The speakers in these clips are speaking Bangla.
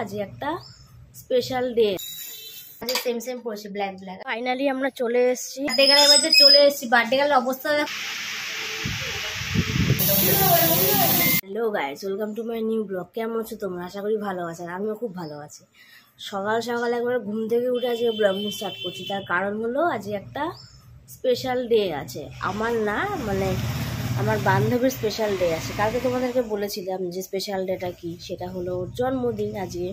আজ একটা স্পেশাল ডে। আজ সেম সেম পড়েছি ব্ল্যাক ব্ল্যাক। ফাইনালি আমরা চলে এসেছি বার্থডে গার্লের বাড়িতে চলে এসেছি। বার্থডে গার্লের অবস্থা hello guys, welcome to my new blog. কেমন আছো তোমরা? আশা করি ভালো আছো। আমিও খুব ভালো আছি। সকাল সকাল একবার ঘুম থেকে উঠে আজকে ব্লগিং স্টার্ট করছি। তার কারণ হলো আজকে একটা স্পেশাল ডে আছে। আমার না, মানে আমার বান্ধবীর স্পেশাল ডে আছে। কালকে তোমাদেরকে বলেছিলাম যে স্পেশাল ডেটা কি, সেটা হলো ওর জন্মদিন আজকে।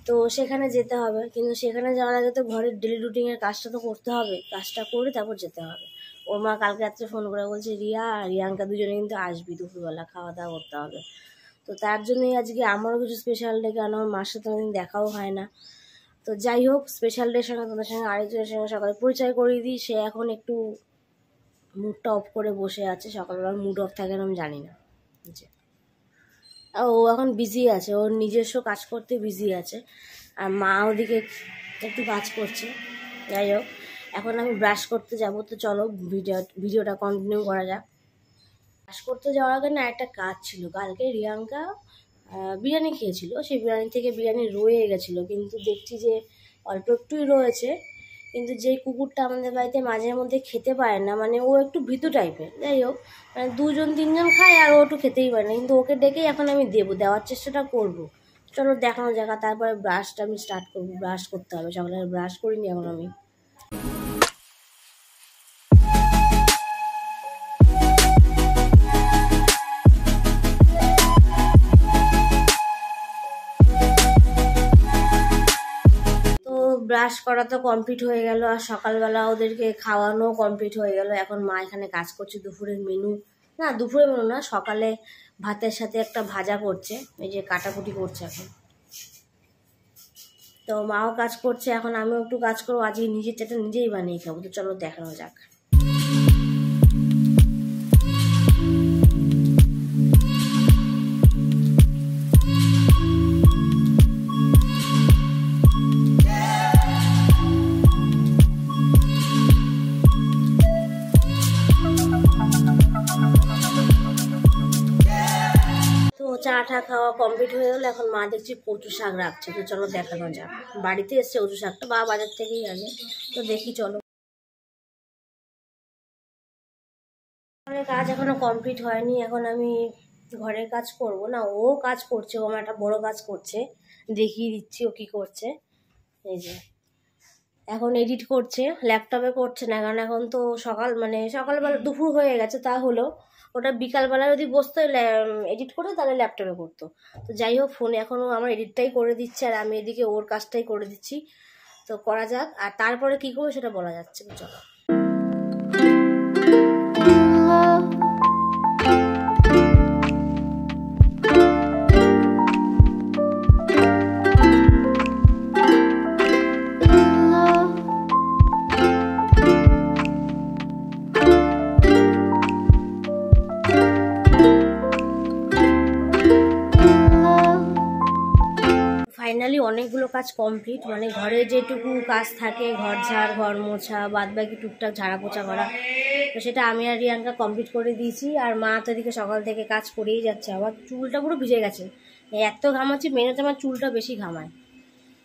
তো সেখানে যেতে হবে, কিন্তু সেখানে যাওয়ার আগে তো ঘরের ডেলি রুটিনের কাজটা তো করতে হবে। কাজটা করে তারপর যেতে হবে। ওর মা কালকে রাত্রে ফোন করে বলছে রিয়াঙ্কা দুজনে কিন্তু আসবি, দুপুরবেলা খাওয়া দাওয়া করতে হবে। তো তার জন্যই আজকে আমারও কিছু স্পেশাল ডে, কারণ আমার মার সাথে অনেকদিন দেখাও হয় না। তো যাই হোক, স্পেশাল ডের সঙ্গে তোমাদের সঙ্গে আরেকজনের সঙ্গে সকালে পরিচয় করিয়ে দিই। সে এখন একটু মুডটা অফ করে বসে আছে। সকালবেলা মুড অফ থাকে না আমি জানি না। ও এখন বিজি আছে, ওর নিজস্ব কাজ করতে বিজি আছে। আর মা ওদিকে একটু কাজ করছে। যাই হোক, এখন আমি ব্রাশ করতে যাব। তো চলো ভিডিওটা কন্টিনিউ করা যাক। ব্রাশ করতে যাওয়ার আগে না একটা কাজ ছিল। কালকে রিয়াঙ্কা বিরিয়ানি খেয়েছিল। সেই বিরিয়ানি থেকে বিরিয়ানি রয়ে গেছিলো, কিন্তু দেখছি যে অল্প একটুই রয়েছে। কিন্তু যেই কুকুরটা আমাদের বাড়িতে মাঝে মধ্যে খেতে পারে না, মানে ও একটু ভীতু টাইপের। যাই হোক, মানে দুজন তিনজন খায় আর ও একটু খেতেই পারে না, কিন্তু ওকে ডেকেই এখন আমি দেওয়ার চেষ্টাটা করব। চলো দেখানো জায়গা। তারপরে ব্রাশটা আমি স্টার্ট করবো। ব্রাশ করতে হবে, সকালে ব্রাশ করিনি এখন আমি। ব্রাশ করা তো কমপ্লিট হয়ে গেল, আর সকালবেলা ওদেরকে খাওয়ানো কমপ্লিট হয়ে গেল। এখন মা এখানে কাজ করছে দুপুরের মেনু, না দুপুরের মেনু না, সকালে ভাতের সাথে একটা ভাজা করছে, এই যে কাটাকুটি করছে এখন। তো মাও কাজ করছে, এখন আমিও একটু কাজ করবো। আজকে নিজের চাটা নিজেই বানিয়ে খাবো। তো চলো দেখানো যাক। চাটা খাওয়া কমপ্লিট হয়ে গেল। এখন মা দেখছি কচু শাক রাখছে। তো চলো দেখানো যাক। বাড়িতে এসছে কচু শাকটা, বা বাজার থেকেই আনে। তো দেখি চলো। ঘরের কাজ এখনো কমপ্লিট হয়নি। এখন আমি ঘরের কাজ করব না, ও কাজ করছে। ও আমার একটা বড় কাজ করছে, দেখিয়ে দিচ্ছি ও কি করছে। এই যে এখন এডিট করছে, ল্যাপটপে করছে না, কারণ এখন তো সকালবেলা দুপুর হয়ে গেছে। তা হলো ওটা বিকালবেলা যদি বসতো এডিট করে, তাহলে ল্যাপটপে করতো। তো যাই হোক, ফোনে এখনও আমার এডিটটাই করে দিচ্ছে, আর আমি এদিকে ওর কাজটাই করে দিচ্ছি। তো করা যাক, আর তারপরে কি করবো সেটা বলা যাচ্ছে না। চলো। ফাইনালি অনেকগুলো কাজ কমপ্লিট, মানে ঘরে যেটুকু কাজ থাকে, ঘর ঝাড়, ঘর মোছা, বাদ বাকি টুকটাক ঝাড়া পোছা করা, তো সেটা আমি আর রিয়াঙ্কা কমপ্লিট করে দিয়েছি। আর মা তো এদিকে সকাল থেকে কাজ করেই যাচ্ছে। আবার চুলটা পুরো ভিজে গেছে, এত ঘামাচ্ছি। মেনেতে আমার চুলটা বেশি ঘামায়।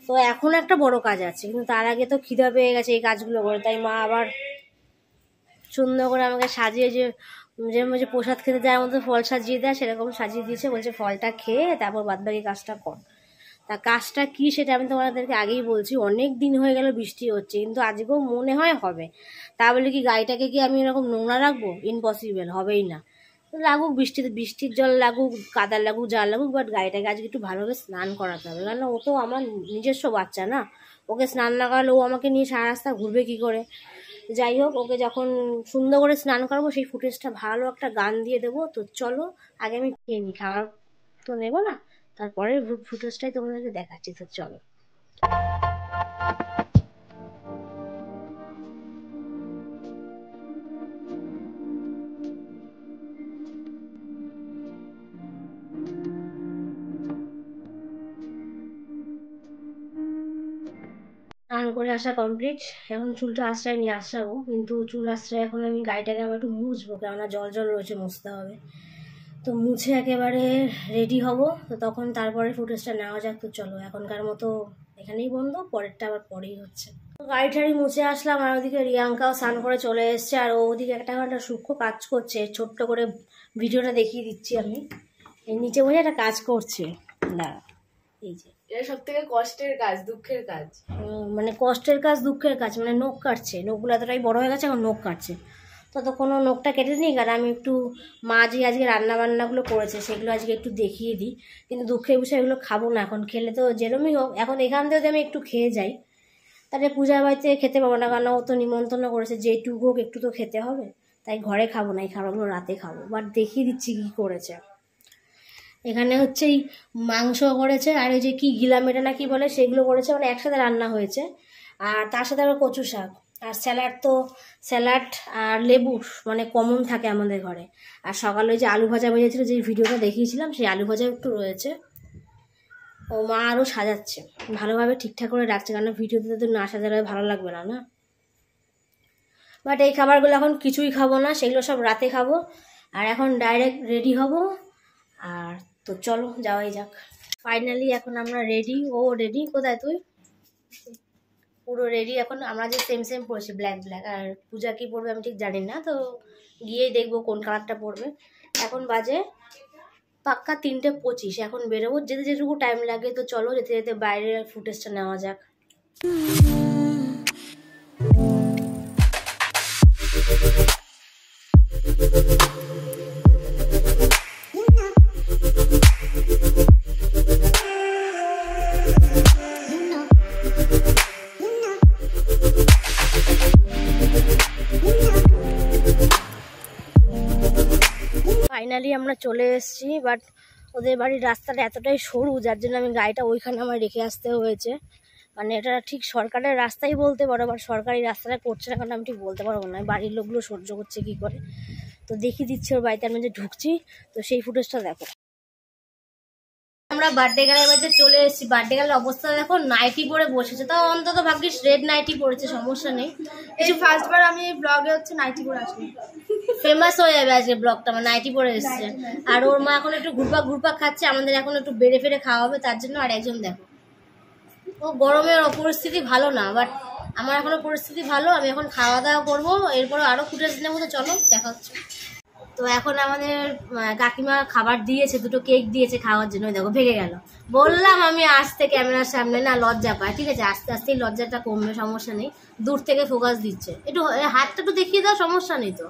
তো এখন একটা বড় কাজ আছে, কিন্তু তার আগে তো খিদা পেয়ে গেছে এই কাজগুলো করে। তাই মা আবার সুন্দর করে আমাকে সাজিয়ে, যেরকম যে প্রসাদ খেতে দেওয়ার মতো ফল সাজিয়ে দেয়, সেরকম সাজিয়ে দিয়েছে। বলছে ফলটা খেয়ে তারপর বাদবাকি কাজটা কর। তা কাজটা কি সেটা আমি তোমাদেরকে আগেই বলছি। অনেক দিন হয়ে গেল বৃষ্টি হচ্ছে, কিন্তু আজকেও মনে হয় হবে। তা বলে কি গাড়িটাকে কি আমি এরকম নোংরা রাখবো? ইম্পসিবল, হবেই না। লাগুক বৃষ্টির জল লাগুক, কাদা লাগুক, যা লাগুক, বাট গাড়িটাকে আজকে একটু ভালোভাবে স্নান করাতে হবে। কারণ ও তো আমার নিজস্ব বাচ্চা না, ওকে স্নান না করালে ও আমাকে নিয়ে সারা রাস্তা ঘুরবে কি করে? যাই হোক, ওকে যখন সুন্দর করে স্নান করাবো, সেই ফুটেজটা ভালো একটা গান দিয়ে দেবো। তো চলো আগে আমি খেয়ে নিই, খাবার তো নেবো না, তারপরে ফুটেজটাই তোমাদেরকে দেখাচ্ছি। তো চলো। স্নান করে আসা কমপ্লিট। এখন চুলটা আশ্রয় নিয়ে আসাবো, কিন্তু চুল আশ্রয় এখন আমি গাড়িটাকে আবার একটু মুছবো, কেননা জল জল রয়েছে, মুছতে হবে। তো মুছে একেবারে রেডি হব, তো তখন তারপরে ফুটেজটা নেওয়া যাক। তো চলো, এখনকার মতো এখানেই বন্ধ, পরেরটা আবার পরেই হচ্ছে। গাড়ি টাড়ি মুছে আসলাম, আর ওদিকে রিয়াঙ্কাও স্নান করে চলে এসছে, আর ওদিকে একটা ঘন্টা সূক্ষ্ম কাজ করছে। ছোট্ট করে ভিডিওটা দেখিয়ে দিচ্ছি আমি। এই নিচে বসে একটা কাজ করছে, না এই যে এটা সব থেকে কষ্টের কাজ, দুঃখের কাজ। মানে কষ্টের কাজ, দুঃখের কাজ, মানে নখ কাটছে। নখগুলো এতটাই বড় হয়ে গেছে, এখন নখ কাটছে। ততক্ষণও নখটা কেটে নিই, আর আমি একটু মা যে আজকে রান্নাবান্নাগুলো করেছে সেগুলো আজকে একটু দেখিয়ে দিই। কিন্তু দুঃখের বিষয় এগুলো খাবো না এখন, খেলে তো যেরমই হোক। এখন এখান থেকে যদি আমি একটু খেয়ে যাই, তাহলে পূজার বাড়িতে খেতে পাবো না, কারণ ও তো নিমন্ত্রণ করেছে, যেটুকু হোক একটু তো খেতে হবে। তাই ঘরে খাবো না, এই খাবারগুলো রাতে খাবো। বাট দেখিয়ে দিচ্ছি কী করেছে। এখানে হচ্ছে এই মাংস করেছে, আর এই যে কি গিলামেটা না কি বলে সেগুলো করেছে, মানে একসাথে রান্না হয়েছে। আর তার সাথে আবার কচু শাক আর স্যালাড। তো স্যালাড আর লেবু মানে কমন থাকে আমাদের ঘরে। আর সকালে ওই যে আলু ভাজা ভেজেছিল, যে ভিডিওটা দেখিয়েছিলাম, সেই আলু ভাজা একটু রয়েছে। ও মা আরও সাজাচ্ছে, ভালোভাবে ঠিকঠাক করে রাখছে, কারণ ভিডিওতে তো না সাজালে ভালো লাগবে না, না। বাট এই খাবারগুলো এখন কিছুই খাবো না, সেগুলো সব রাতে খাবো। আর এখন ডাইরেক্ট রেডি হব। আর তো চলো যাওয়াই যাক। ফাইনালি এখন আমরা রেডি। ও রেডি, কোথায় তুই? পুরো রেডি। এখন আমরা যে সেম সেম পরেছি, ব্ল্যাক ব্ল্যাক। আর পূজা কি পরবে আমি ঠিক জানি না, তো গিয়েই দেখবো কোন কালারটা পরবে। এখন বাজে পাক্কা 3:25। এখন বেরোবো, যেতে যেটুকু টাইম লাগে। তো চলো যেতে যেতে বাইরের ফুটেজটা নেওয়া যাক। ফাইনালি আমরা চলে এসেছি, বাট ওদের বাড়ির রাস্তাটা এতটাই সরু, যার জন্য আমি গাড়িটা ওইখানে আমার রেখে আসতে হয়েছে। মানে এটা ঠিক সরকারের রাস্তাই বলতে পারো, বাট সরকারি রাস্তাটা করছে না, কারণ আমি ঠিক বলতে পারবো না বাড়ির লোকগুলো সহ্য করছে কি করে। তো দেখিয়ে দিচ্ছি ওর বাড়িতে আমি যে ঢুকছি, তো সেই ফুটেজটা দেখো। আমরা বার্থডে গালের বাড়িতে চলে এসেছি। বার্থডে গালের অবস্থা দেখো, নাইটি পরে বসেছে। তাও অন্তত ভাগ্যিস রেড নাইটি পরেছে, সমস্যা নেই। এই ফার্স্টবার আমি ব্লগে হচ্ছে নাইটি পরে আসি, ফেমাস হয়ে যাবে আজকে ব্লগটা। আমার নাইটি পরে এসছে, আর ওর মা এখন একটু ঘুরপাক ঘুরপাক খাচ্ছে। আমাদের এখন একটু বেড়ে ফেড়ে খাওয়া হবে, তার জন্য। আর একজন দেখো, ও গরমের পরিস্থিতি ভালো না, বাট আমার এখনো পরিস্থিতি ভালো। আমি এখন খাওয়া দাওয়া করবো, এরপরে আরো ফুটেজ নেবো। তো চলো দেখা হচ্ছে। তো এখন আমাদের কাকিমা খাবার দিয়েছে, দুটো কেক দিয়েছে খাওয়ার জন্য। দেখো ভেঙে গেল। বললাম আমি আসতে ক্যামেরার সামনে না লজ্জা পায়, ঠিক আছে, আস্তে আস্তেই লজ্জাটা কমবে, সমস্যা নেই। দূর থেকে ফোকাস দিচ্ছে, একটু হাতটা একটু দেখিয়ে দাও, সমস্যা নেই তো।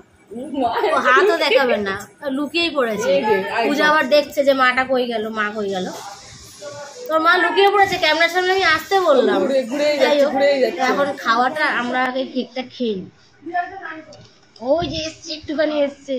হাতও দেখাবেন না, লুকিয়েই পড়েছে। পূজা আবার দেখছে যে মাটা কই গেল, মা কই গেল। তোর মা লুকিয়ে পড়েছে ক্যামেরার সামনে, আমি আসতে বললাম। যাই হোক, এখন খাওয়াটা আমরা আগে কেকটা খেয়ে নিই। ওই যে এসছে, একটুখানি এসছে।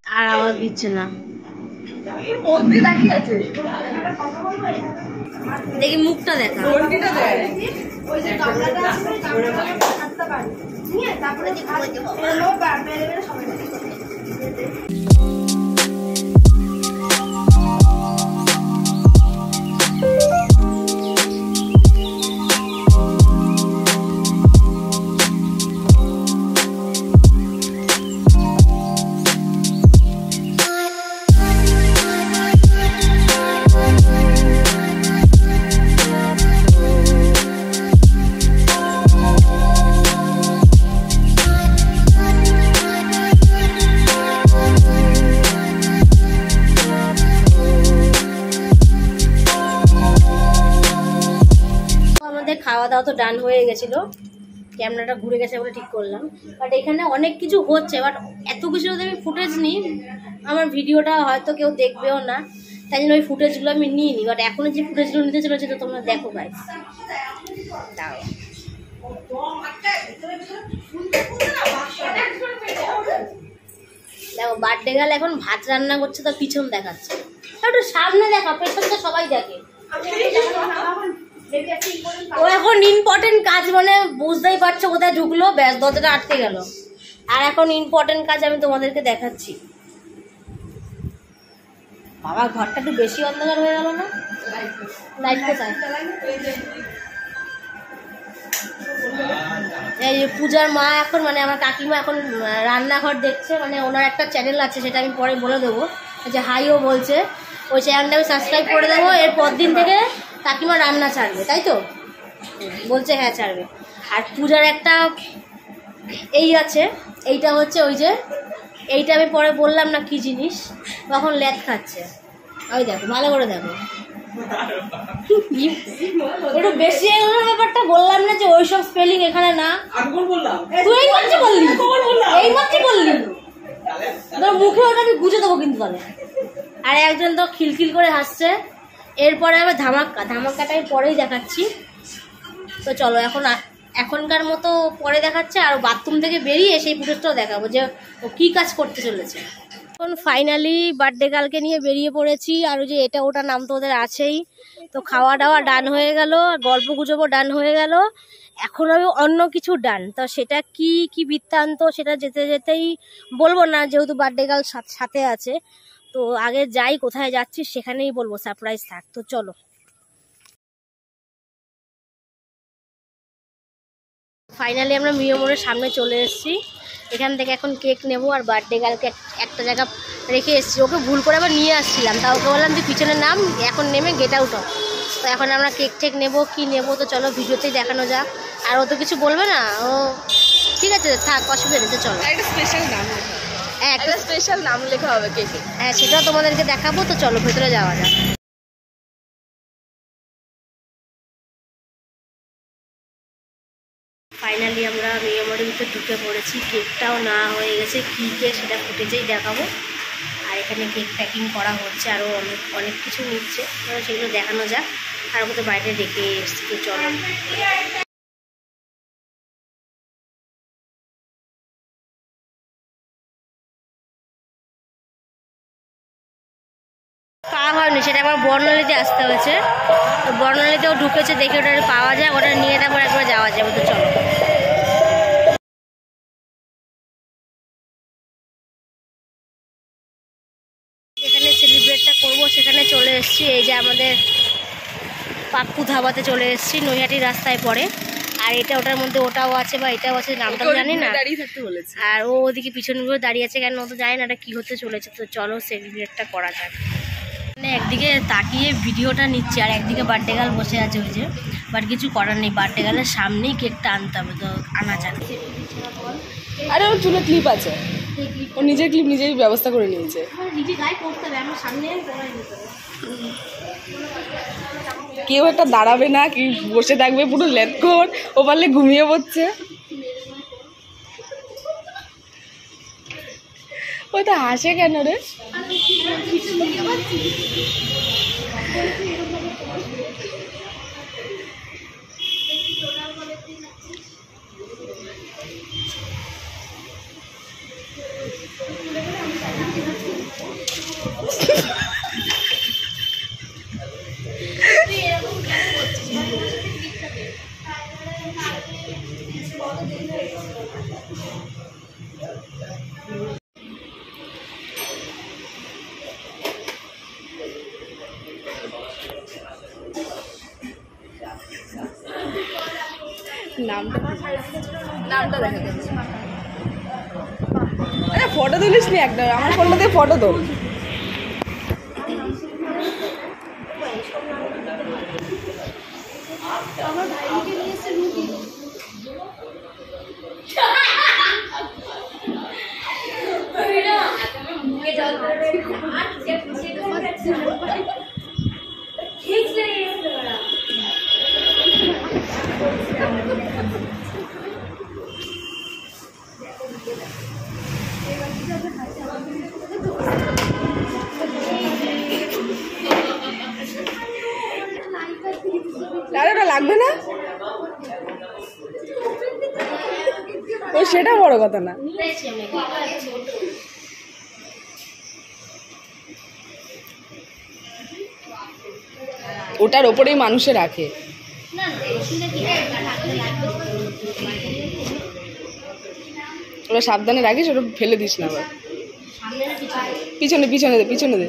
আর আওয়াজ দিচ্ছে না, দেখি মুখটা দেখা। খাওয়া দাওয়া তো ডান হয়ে গেছিলো, ক্যামেরাটা ঘুরে গেছে বলে ঠিক করলাম। বাট এখানে অনেক কিছু হচ্ছে, বাট এত কিছু যদি আমি ফুটেজ নিই, আমার ভিডিওটা হয়তো কেউ দেখবেও না। তাই জন্য ওই ফুটেজগুলো আমি নিই নি, বাট এখনো যে ফুটেজগুলো নিতে চলেছে তো তোমরা দেখো গাইস। দাও দেখো বার্থডে গার্ল এখন ভাত রান্না করছে, তো পিছন দেখাচ্ছে, একটু সামনে দেখা, পেছন তো সবাই দেখে। ও এখন ইম্পর্টেন্ট কাজ মানে বুঝতেই পারছো কোথায় ঢুকলো, ব্যাস দরজাটা আটকে গেল। আর এখন ইম্পর্টেন্ট কাজ আমি তোমাদেরকে দেখাচ্ছি। বাবা ঘরটা একটু বেশি অন্ধকার হয়ে গেল না, লাইট কোথায়? এই পূজার মা এখন মানে আমার কাকিমা এখন রান্নাঘর দেখছে, মানে ওনার একটা চ্যানেল আছে, সেটা আমি পরে বলে দেবো, যে হাইও বলছে, ওই চ্যানেলটা আমি সাবস্ক্রাইব করে দেবো। এর পর দিন থেকে কাকিমা রান্না ছাড়বে, তাই তো বলছে? হ্যাঁ ছাড়বে। আর পূজার একটা এই আছে, এইটা হচ্ছে ওই যে এইটা আমি পরে বললাম না কি জিনিস, তখন ল্যাদ খাচ্ছে। ওই দেখো ভালো করে দেখো, একটু বেশি ব্যাপারটা বললাম না যে ওইসব স্পেলিং এখানে না। তুই এই মাত্র বললি, এই মাত্র বললি, তোর মুখে ওটা আমি গুজে দেবো কিন্তু তাহলে। আর একজন তো খিলখিল করে হাসছে। এরপরে আবার ধামাক্কাটা আমি পরেই দেখাচ্ছি। তো চলো এখনকার মতো পরে দেখাচ্ছে, আর বাথরুম থেকে বেরিয়ে সেই ফুটেজটাও দেখাবো যে ও কী কাজ করতে চলেছে। এখন ফাইনালি বার্থডে গার্লকে নিয়ে বেরিয়ে পড়েছি, আর ওই যে এটা ওটা নাম তো ওদের আছেই। তো খাওয়া দাওয়া ডান হয়ে গেল, গল্প গুজবও ডান হয়ে গেল, এখন আমি অন্য কিছু ডান। তো সেটা কি বৃত্তান্ত সেটা যেতে যেতেই বলবো না, যেহেতু বার্থডে গার্ল সাথে আছে। তো আগে যাই, কোথায় যাচ্ছি সেখানেই বলবো, সারপ্রাইজ থাক। তো চলো। ফাইনালি আমরা মিও মোড়ের সামনে চলে এসেছি। এখান থেকে এখন কেক নেবো, আর বার্থডে গার্লকে একটা জায়গা রেখে এসেছি, ওকে ভুল করে আবার নিয়ে আসছিলাম, তা ওকে বললাম যে পিছনে নাম, এখন নেমে গেট আউট হোক। তো এখন আমরা কেক টেক নেবো, কি নেবো তো চলো ভিডিওতেই দেখানো যাক। আর ও তো কিছু বলবে না, ও ঠিক আছে থাক, অসুবিধা নেই। তো চলো একটা স্পেশাল নাম, হ্যাঁ একটা স্পেশাল নাম লেখা হবে কেকে। হ্যাঁ সেটাও তোমাদেরকে দেখাবো। তো চলো ভেতরে যাওয়া যাক। ফাইনালি আমরা মিও মোড়ের ভিতরে ঢুকে পড়েছি, কেকটাও না হয়ে গেছে, কী কেক সেটা ফুটেজেই দেখাবো। আর এখানে কেক প্যাকিং করা হচ্ছে, আরও অনেক কিছু নিচ্ছে, সেগুলো দেখানো যাক। আর ওকে তো বাইরে ডেকে এসছি, চলো। পাওয়া হয়নি, সেটা আবার বর্ণালীতে আসতে হয়েছে। তো বর্ণালীতেও ঢুকেছে, দেখে ওটা পাওয়া যায়, ওটা নিয়ে তারপর একবার যাওয়া যাবে। তো চলো। যেখানে সেলিব্রেটটা করবো সেখানে চলে এসেছি। এই যে আমাদের পাপ্পু ধাবাতে চলে এসেছি, নৈহাটি রাস্তায় পড়ে। আর এটা ওটার মধ্যে ওটাও আছে বা এটাও আছে, নামটা জানি না। আর ও ওদিকে পিছনগুলো দাঁড়িয়ে আছে কেন ও তো জানি না এটা কী হতে চলেছে। তো চলো সেলিব্রেটটা করা যাক। মানে একদিকে তাকিয়ে ভিডিওটা নিচ্ছি, আর একদিকে বার্থডে গার্ল বসে আছে ওই যে, বাট কিছু করার নেই, বার্থডে গার্লের সামনেই কেকটা আনতে হবে। তো আনা যাক। আরে ওর চুলে ক্লিপ আছে, ও নিজের ক্লিপ নিজেই ব্যবস্থা করে নিয়েছে। নিজে গায়ে করতে হবে, আমার সামনে নিতে হবে। কেউ একটা দাঁড়াবে না, কি বসে থাকবে পুরো লেটকোর, ও পারলে ঘুমিয়ে পড়ছে। ও তো হাসে কেন রে? নামটা দেখা যাচ্ছে। আরে ফটো তুলিস নি একটা, আমার ফোনটা দিয়ে ফটো তোল। ও সেটা বড় কথা না। ওটার ওপরেই মানুষে রাখে। ওরা সাবধানে রাখিস, ওটা ফেলে দিস না আবার। পিছনে পিছনে দে, পিছনে দে,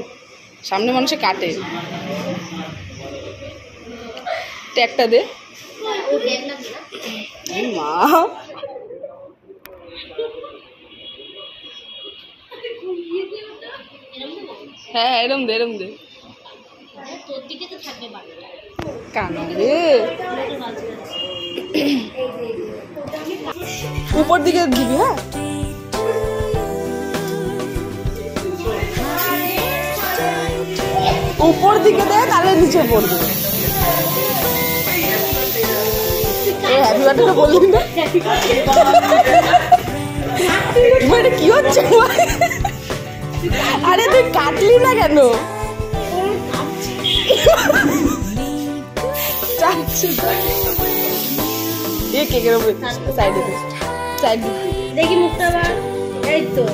সামনে মানুষে কাটে। ট্যাগটা দে মা। হ্যাঁ এরম দে, এরম দে কানা রে। উপর দিকে দিবি। হ্যাঁ উপর দিকে দে, তাহলে নিচে পড়বে। হ্যাপি বার্থডে বললি না? এটা কি হচ্ছে? আরে তুই কাটলি না কেন? কেকের উপরে সাইডে সাইডে দেখি মুখটা আবার। এই তো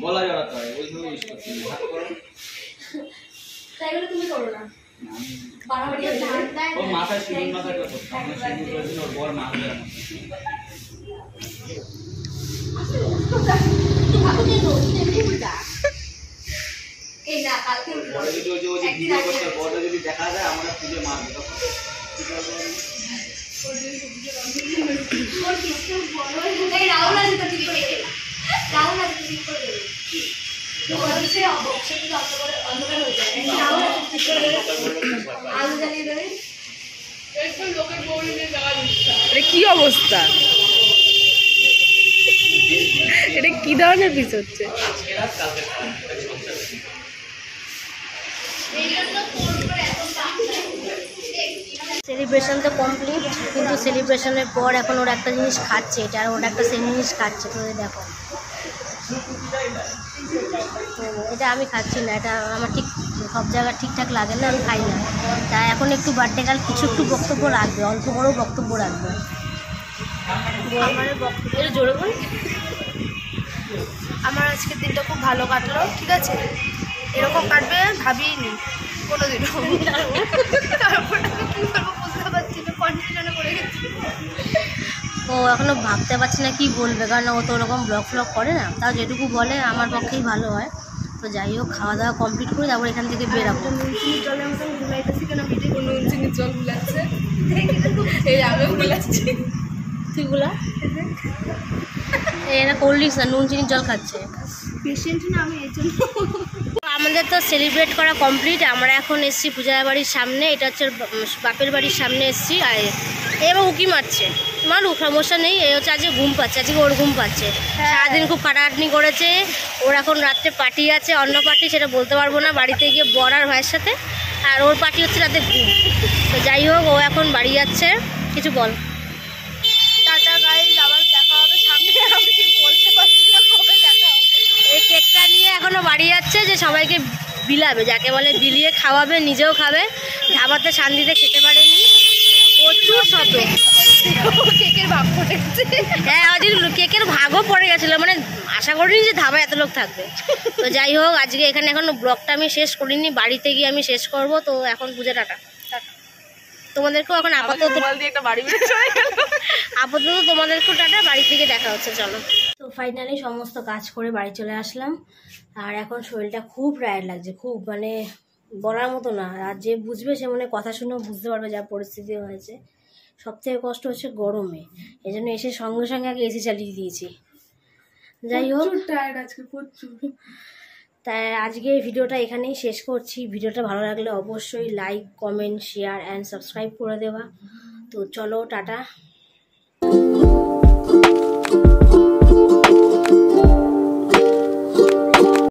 বলা যাওয়া তো ওইভাবে ইউজ করতে তাই বলে তুমি করো না। ও মাথায় সিঁদুর না থাকলে ওর বড় না হলে এই না কালকে বড় ভিডিও যে ভিডিও করতে বড় যদি দেখা যায় আমরা খুঁজে মারব তখন এই রাহুল আছে তো ঠিক করে রাহুল আছে ঠিক করে দেবে ওরসে অবশ্যই কিন্তু অন্ধকার হয়ে যায় রাহুল আছে ঠিক করে দেবে আলো জ্বালিয়ে দেবে একদম লোকের বউরি নিয়ে যাওয়া দিচ্ছে। এটা কি অবস্থা? এটা কি ধরনের পিস হচ্ছে? সেলিব্রেশন তো কমপ্লিট, কিন্তু সেলিব্রেশনের পর এখন ওরা একটা জিনিস খাচ্ছে, এটা আর ওরা একটা সেম জিনিস খাচ্ছে। তো দেখো, তো এটা আমি খাচ্ছি না, এটা আমার ঠিক সব জায়গায় ঠিকঠাক লাগে না, আমি খাই না। তাই এখন একটু বার্থডে গার্ল কিছু একটু বক্তব্য রাখবে, অল্প বড় বক্তব্য রাখবে। আমার বক্তব্য জোরে বল। আমার আজকের দিনটা খুব ভালো কাটলো, ঠিক আছে? এরকম কাটবে ভাবিনি কোনোদিনও। তারপর আমি কী করবো বুঝতে পারছি না, কনফিউশনে পড়ে গেছি। ও এখনও ভাবতে পারছি না কি বলবে, কারণ ও তো ওরকম ব্লগ ফ্লগ করে না, তাও যেটুকু বলে আমার পক্ষেই ভালো হয়। তো যাই হোক, খাওয়া দাওয়া কমপ্লিট করে তারপর এখান থেকে বেরাবো। নুন চিনির জলের মতন গুলাইতেছি কেন? পিঠে নুন চিনির জল গুলাচ্ছে, এই আমিও গুলাচ্ছি। তুই গুলা এরা কোল্ড ড্রিঙ্কস না, নুন চিনির জল খাচ্ছে। পেশেন্ট না আমি, এই জন্য। আমাদের তো সেলিব্রেট করা কমপ্লিট। আমরা এখন এসছি পূজার বাড়ির সামনে, এটা হচ্ছে বাপের বাড়ির সামনে এসছি। আর এবার উকি মারছে, মারুক, সমস্যা নেই। এ হচ্ছে আজকে ঘুম পাচ্ছে, আজকে ওর ঘুম পাচ্ছে। সারাদিন খুব খাটাখাটনি করেছে। ওর এখন রাত্রে পার্টি আছে, অন্য পার্টি, সেটা বলতে পারবো না, বাড়িতে গিয়ে বর আর ভাইয়ের সাথে। আর ওর পার্টি হচ্ছে রাতে ঘুম। তো যাই হোক, ও এখন বাড়ি যাচ্ছে। কিছু বল। টাটা গাইস, আবার দেখা হবে সামনে। আমি ঠিক বলতে পারছি না কবে দেখা হবে। এই কেকটা নিয়ে এখনও বাড়ি যাচ্ছে, যে সবাইকে বিলাবে, যাকে বলে বিলিয়ে খাওয়াবে, নিজেও খাবে। ধাবাতে শান্তিতে খেতে পারেনি, প্রচুর শত কেকের ভাগ পড়েছে। হ্যাঁ, আজকে কেকের ভাগও পড়ে গেছিলো, মানে আশা করিনি যে ধাবায় এত লোক থাকবে। তো যাই হোক, আজকে এখানে এখনো ব্লগটা আমি শেষ করিনি, বাড়িতে গিয়ে আমি শেষ করব। তো এখন পূজা টাটা, তোমাদেরকেও এখন আপাতত তোমাদেরকেও টাটা, বাড়ি থেকে দেখা হচ্ছে, চলো। তো ফাইনালি সমস্ত কাজ করে বাড়ি চলে আসলাম। আর এখন শরীরটা খুব টায়ার্ড লাগছে, খুব, মানে বলার মতো না। আর যে বুঝবে সে মানে কথা শুনেও বুঝতে পারবে যা পরিস্থিতি হয়েছে। সবথেকে কষ্ট হচ্ছে গরমে, এই জন্য এসে সঙ্গে সঙ্গে আগে এসি চালিয়ে দিয়েছি। যাই হোক, তাই আজকে ভিডিওটা এখানেই শেষ করছি। ভিডিওটা ভালো লাগলে অবশ্যই like, comment, share and subscribe করে দেওয়া। তো চলো, টাটা।